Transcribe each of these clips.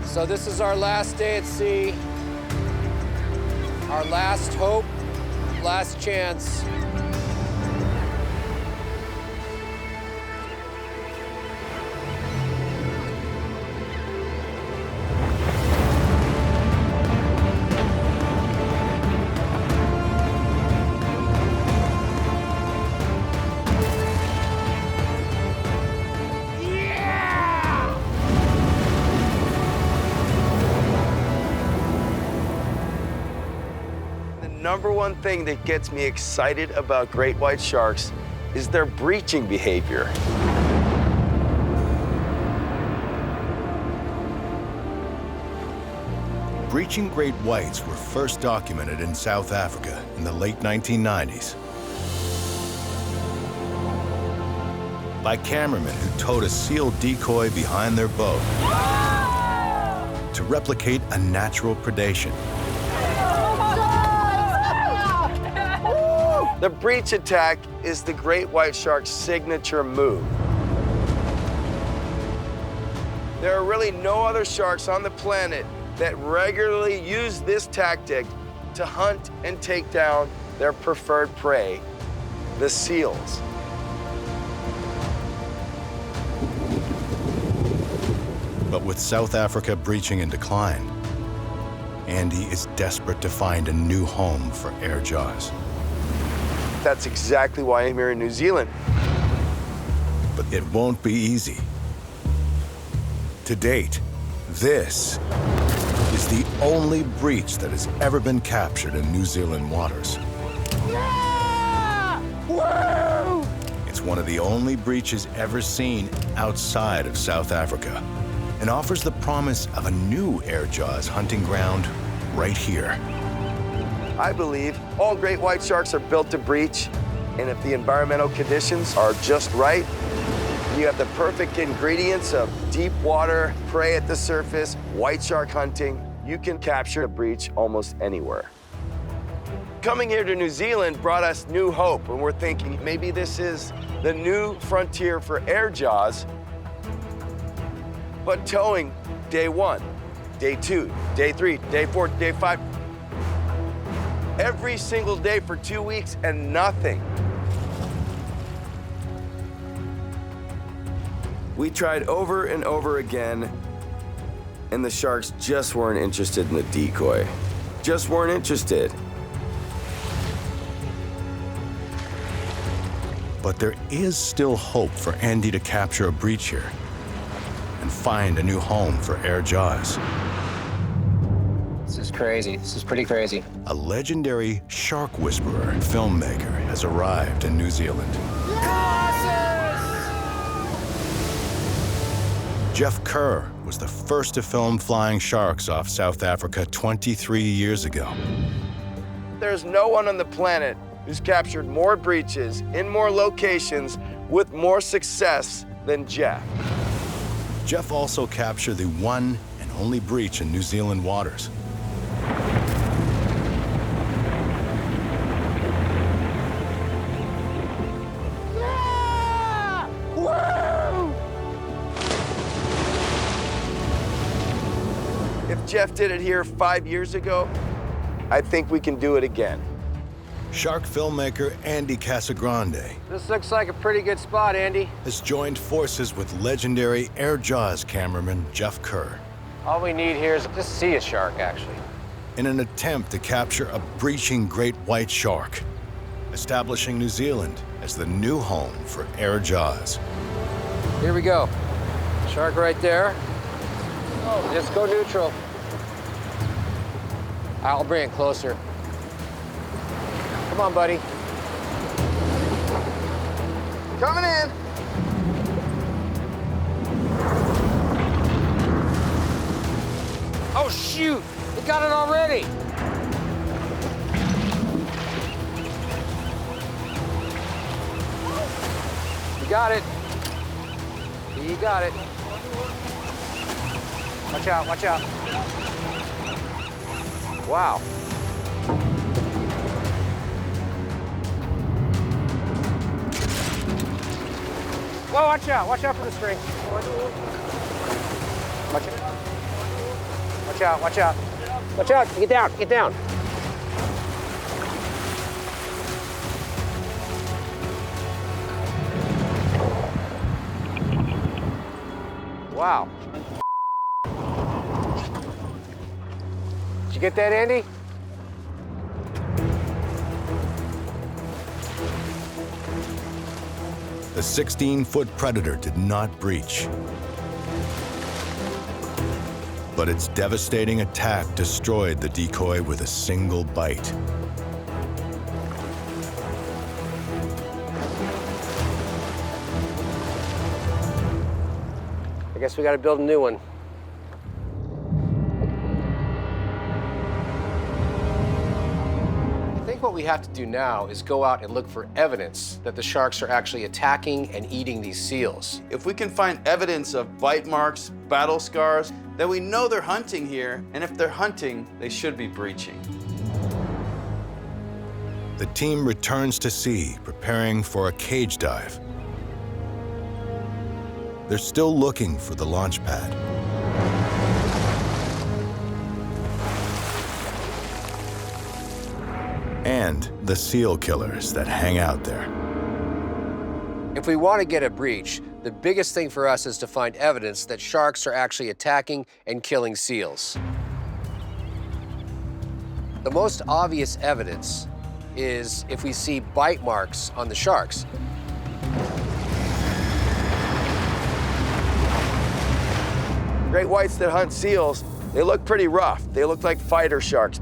So this is our last day at sea, our last hope, last chance. Number one thing that gets me excited about great white sharks is their breaching behavior. Breaching great whites were first documented in South Africa in the late 1990s by cameramen who towed a sealed decoy behind their boat to replicate a natural predation. The breach attack is the great white shark's signature move. There are really no other sharks on the planet that regularly use this tactic to hunt and take down their preferred prey, the seals. But with South Africa breaching in decline, Andy is desperate to find a new home for air jaws. That's exactly why I'm here in New Zealand. But it won't be easy. To date, this is the only breach that has ever been captured in New Zealand waters. Yeah! Woo! It's one of the only breaches ever seen outside of South Africa and offers the promise of a new air jaws hunting ground right here. I believe all great white sharks are built to breach, and if the environmental conditions are just right, you have the perfect ingredients of deep water, prey at the surface, white shark hunting, you can capture a breach almost anywhere. Coming here to New Zealand brought us new hope, and we're thinking maybe this is the new frontier for air jaws, but towing day 1, day 2, day 3, day 4, day 5, every single day for 2 weeks and nothing. We tried over and over again, and the sharks just weren't interested in the decoy. Just weren't interested. But there is still hope for Andy to capture a breach here and find a new home for air jaws. This is crazy. This is pretty crazy. A legendary shark whisperer and filmmaker has arrived in New Zealand. Jeff Kerr was the first to film flying sharks off South Africa 23 years ago. There's no one on the planet who's captured more breaches in more locations with more success than Jeff. Jeff also captured the one and only breach in New Zealand waters. Yeah! Woo! If Jeff did it here 5 years ago, I think we can do it again. Shark filmmaker Andy Casagrande This looks like a pretty good spot, Andy. has joined forces with legendary air jaws cameraman Jeff Kerr All we need here is just see a shark, actually. in an attempt to capture a breaching great white shark, establishing New Zealand as the new home for air jaws. Here we go. Shark right there. Oh, just go neutral. I'll bring it closer. Come on, buddy. Coming in. Oh, shoot! It got it already! You got it. You got it. Watch out, watch out. Wow. Whoa, watch out for the string. Watch out. Watch out, watch out. Watch out, get down, get down. Wow. Did you get that, Andy? The 16-foot predator did not breach. But its devastating attack destroyed the decoy with a single bite. I guess we gotta build a new one. I think what we have to do now is go out and look for evidence that the sharks are actually attacking and eating these seals. If we can find evidence of bite marks, battle scars, then we know they're hunting here, and if they're hunting, they should be breaching. The team returns to sea, preparing for a cage dive. They're still looking for the launch pad. And the seal killers that hang out there. If we want to get a breach, the biggest thing for us is to find evidence that sharks are actually attacking and killing seals. The most obvious evidence is if we see bite marks on the sharks. Great whites that hunt seals, they look pretty rough. They look like fighter sharks.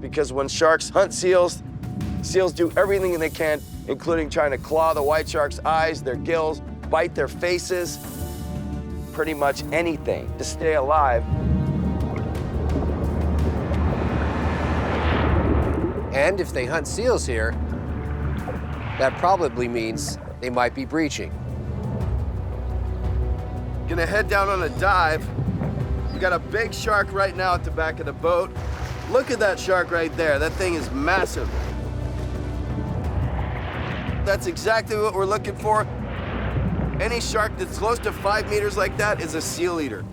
Because when sharks hunt seals, seals do everything they can, including trying to claw the white shark's eyes, their gills, bite their faces, pretty much anything to stay alive. And if they hunt seals here, that probably means they might be breaching. Gonna head down on a dive. We got a big shark right now at the back of the boat. Look at that shark right there. That thing is massive. That's exactly what we're looking for. Any shark that's close to 5 meters like that is a seal eater.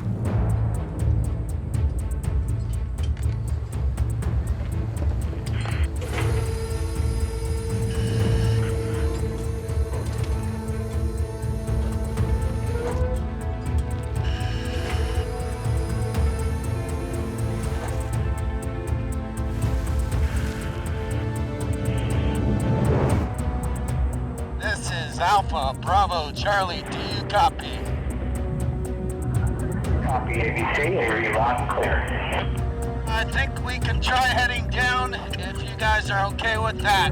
Alpha, Bravo, Charlie, do you copy? Copy, ABC, I hear you loud and clear. I think we can try heading down if you guys are okay with that.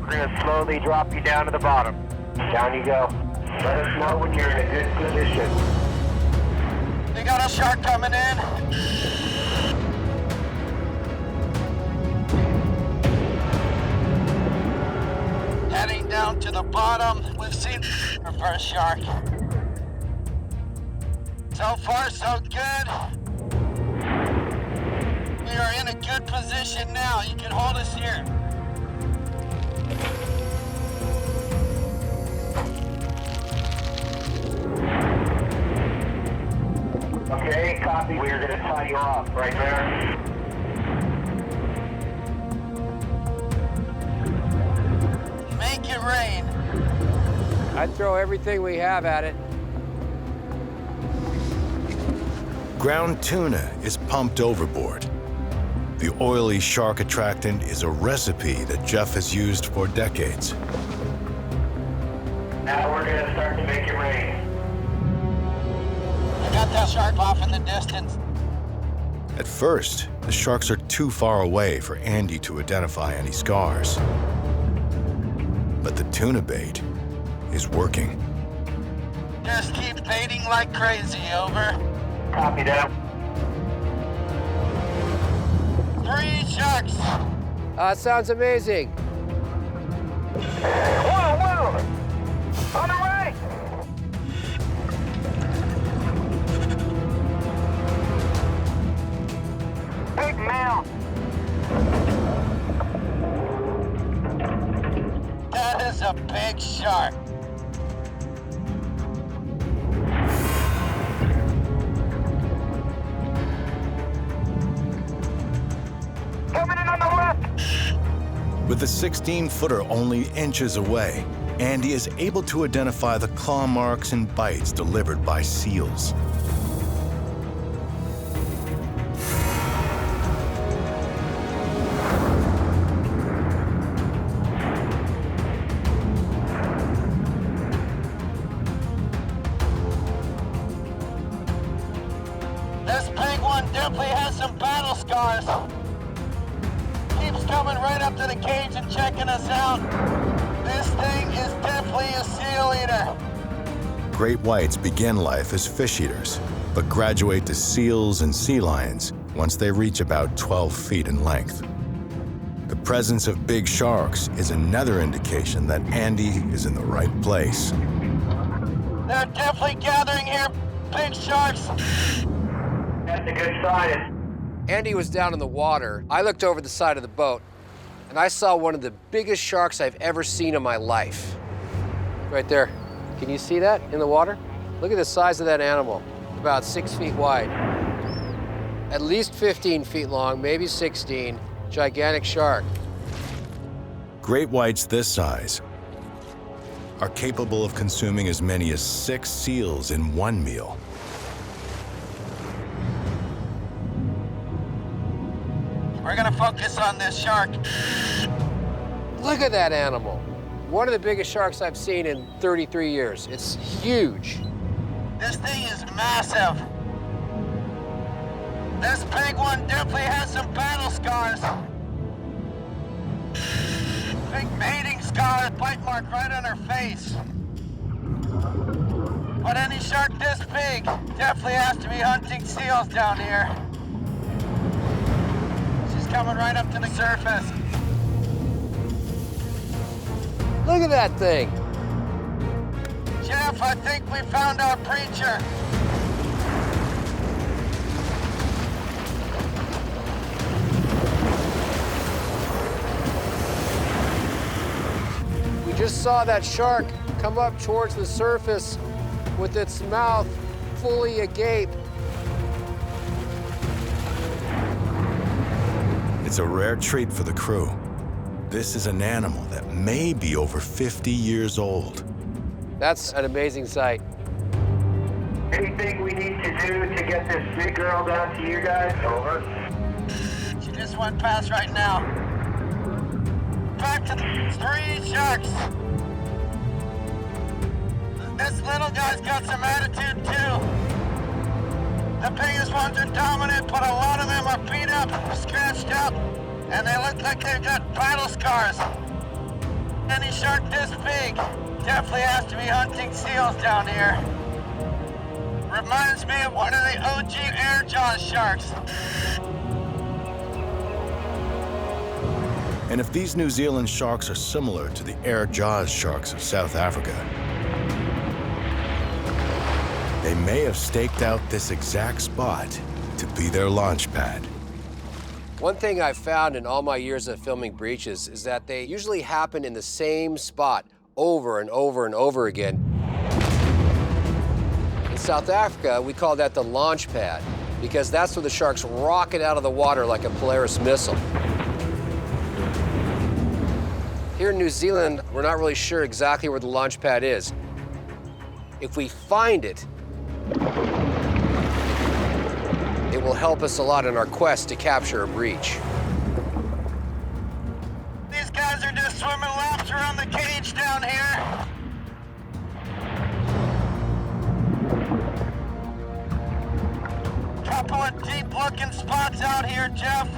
We're gonna slowly drop you down to the bottom. Down you go. Let us know when you're in a good position. We got a shark coming in. Heading down to the bottom. We've seen our first shark. So far, so good. We are in a good position now. You can hold us here. Okay, copy. We're gonna tie you off right there. Make it rain. I'd throw everything we have at it. Ground tuna is pumped overboard. The oily shark attractant is a recipe that Jeff has used for decades. Now we're gonna start to make it rain. I got that shark off in the distance. At first, the sharks are too far away for Andy to identify any scars. But the tuna bait is working. Just keep baiting like crazy, over. Copy that. 3 sharks. Sounds amazing. Whoa, whoa! On the right! Big male. That is a big shark. With the 16-footer only inches away, Andy is able to identify the claw marks and bites delivered by seals. This big one definitely has some battle scars. Keeps coming right up to the cage and checking us out. This thing is definitely a seal eater. Great whites begin life as fish eaters, but graduate to seals and sea lions once they reach about 12 feet in length. The presence of big sharks is another indication that Andy is in the right place. They're definitely gathering here. Big sharks. That's a good sign. Andy was down in the water. I looked over the side of the boat, and I saw one of the biggest sharks I've ever seen in my life. Right there. Can you see that in the water? Look at the size of that animal. About 6 feet wide. At least 15 feet long, maybe 16. Gigantic shark. Great whites this size are capable of consuming as many as 6 seals in one meal. We're gonna focus on this shark. Look at that animal. One of the biggest sharks I've seen in 33 years. It's huge. This thing is massive. This big one definitely has some battle scars. Big mating scar, bite mark right on her face. But any shark this big definitely has to be hunting seals down here. She's coming right up to the surface. Look at that thing. Jeff, I think we found our preacher. We just saw that shark come up towards the surface with its mouth fully agape. It's a rare treat for the crew. This is an animal that may be over 50 years old. That's an amazing sight. Anything we need to do to get this big girl down to you guys? Over. She just went past right now. Back to the 3 sharks. This little guy's got some attitude too. The biggest ones are dominant, but a lot of them are beat up, scratched up, and they look like they've got battle scars. Any shark this big definitely has to be hunting seals down here. Reminds me of one of the OG air jaws sharks. And if these New Zealand sharks are similar to the air jaws sharks of South Africa, they may have staked out this exact spot to be their launch pad. One thing I've found in all my years of filming breaches is that they usually happen in the same spot over and over and over again. In South Africa, we call that the launch pad because that's where the sharks rocket out of the water like a Polaris missile. Here in New Zealand, we're not really sure exactly where the launch pad is. If we find it, it will help us a lot in our quest to capture a breach. These guys are just swimming laps around the cage down here. Couple of deep-looking spots out here, Jeff.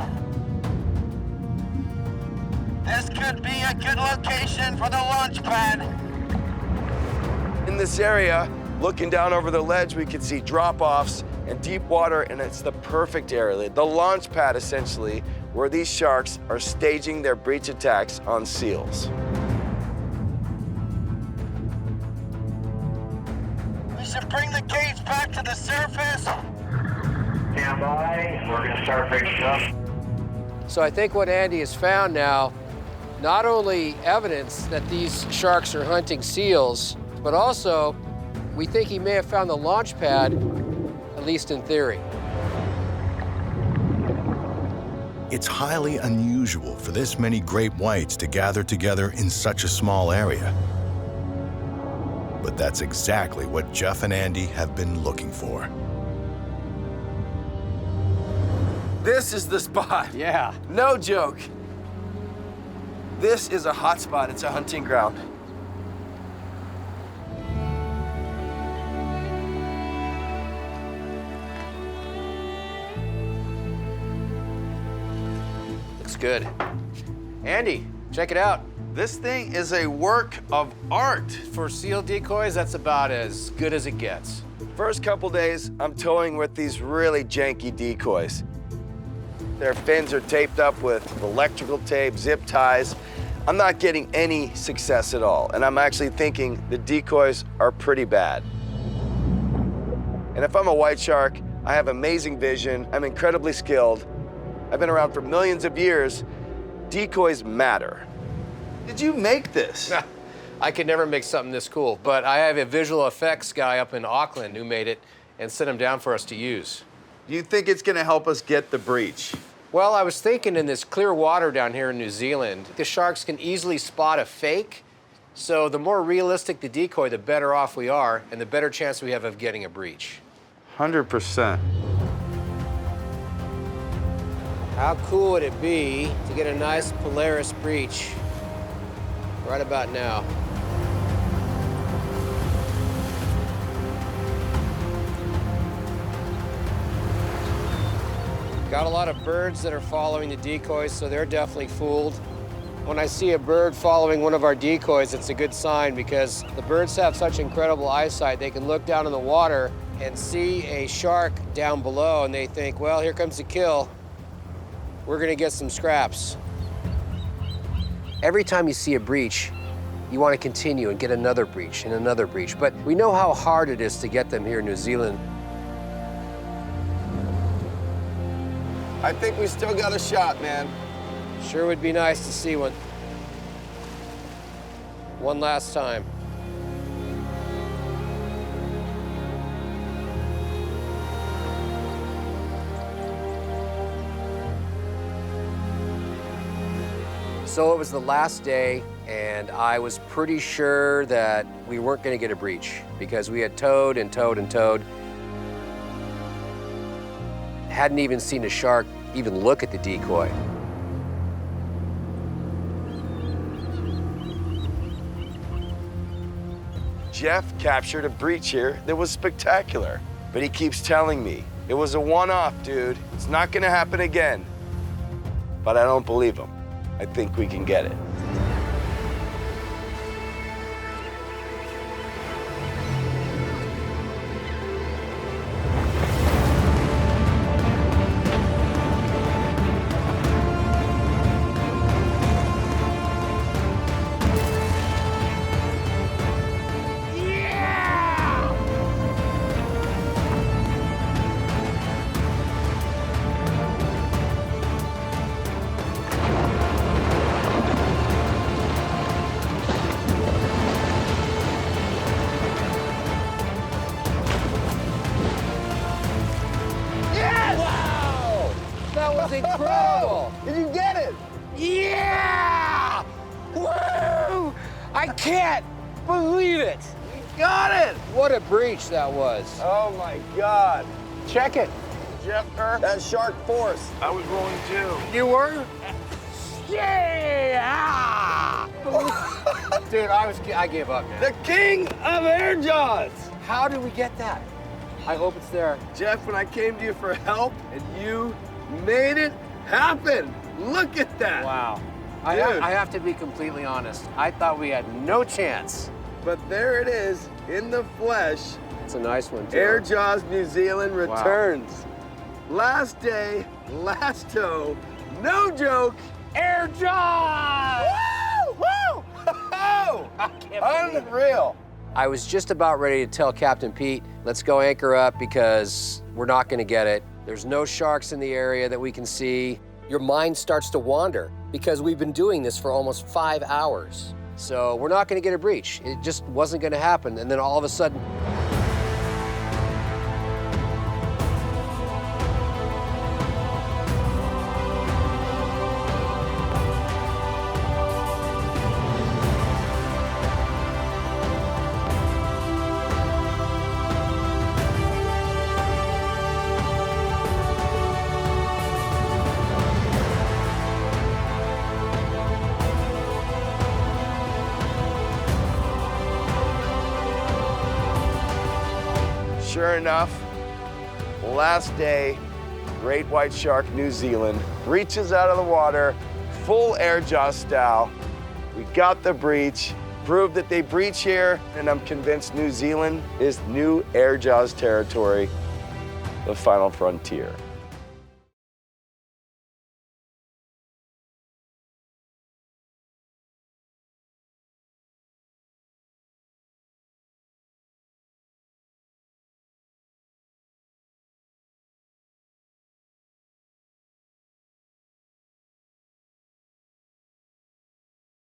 This could be a good location for the launch pad. In this area, looking down over the ledge, we can see drop-offs and deep water, and it's the perfect area, the launch pad essentially, where these sharks are staging their breach attacks on seals. We should bring the cage back to the surface. Stand by. We're going to start breaking up. So I think what Andy has found now, not only evidence that these sharks are hunting seals, but also we think he may have found the launch pad, at least in theory. It's highly unusual for this many great whites to gather together in such a small area. But that's exactly what Jeff and Andy have been looking for. This is the spot. Yeah. No joke. This is a hot spot. It's a hunting ground. Looks good. Andy, check it out. This thing is a work of art. For seal decoys, that's about as good as it gets. First couple days, I'm towing with these really janky decoys. Their fins are taped up with electrical tape, zip ties. I'm not getting any success at all, and I'm actually thinking the decoys are pretty bad. And if I'm a white shark, I have amazing vision, I'm incredibly skilled, I've been around for millions of years, decoys matter. Did you make this? I could never make something this cool, but I have a visual effects guy up in Auckland who made it and sent them down for us to use. Do you think it's gonna help us get the breach? Well, I was thinking in this clear water down here in New Zealand, the sharks can easily spot a fake. So the more realistic the decoy, the better off we are, and the better chance we have of getting a breach. 100%. How cool would it be to get a nice Polaris breach right about now? Got a lot of birds that are following the decoys, so they're definitely fooled. When I see a bird following one of our decoys, it's a good sign because the birds have such incredible eyesight. They can look down in the water and see a shark down below, and they think, well, here comes the kill. We're gonna get some scraps. Every time you see a breach, you want to continue and get another breach and another breach. But we know how hard it is to get them here in New Zealand. I think we still got a shot, man. Sure would be nice to see one. One last time. So it was the last day, and I was pretty sure that we weren't going to get a breach because we had towed and towed and towed. Hadn't even seen a shark even look at the decoy. Jeff captured a breach here that was spectacular, but he keeps telling me it was a one-off, dude. It's not gonna happen again. But I don't believe him. I think we can get it. Incredible! Did you get it? Yeah! Woo! I can't believe it! You got it! What a breach that was. Oh my God. Check it. Jeff, that shark force. I was rolling too. You were? Yeah! Dude, I gave up, man. The king of air jaws. How did we get that? I hope it's there. Jeff, when I came to you for help and you made it happen. Look at that. Wow. Dude. I have to be completely honest. I thought we had no chance. But there it is, in the flesh. It's a nice one, too. Air Jaws New Zealand returns. Wow. Last day, last tow, no joke. Air Jaws! Woo! Woo! Oh! Unreal. I was just about ready to tell Captain Pete, let's go anchor up because we're not gonna get it. There's no sharks in the area that we can see. Your mind starts to wander because we've been doing this for almost 5 hours. So we're not gonna get a breach. It just wasn't gonna happen. And then all of a sudden, sure enough, last day, great white shark, New Zealand, reaches out of the water, full air jaw style. We got the breach, proved that they breach here, and I'm convinced New Zealand is new air jaws territory, the final frontier.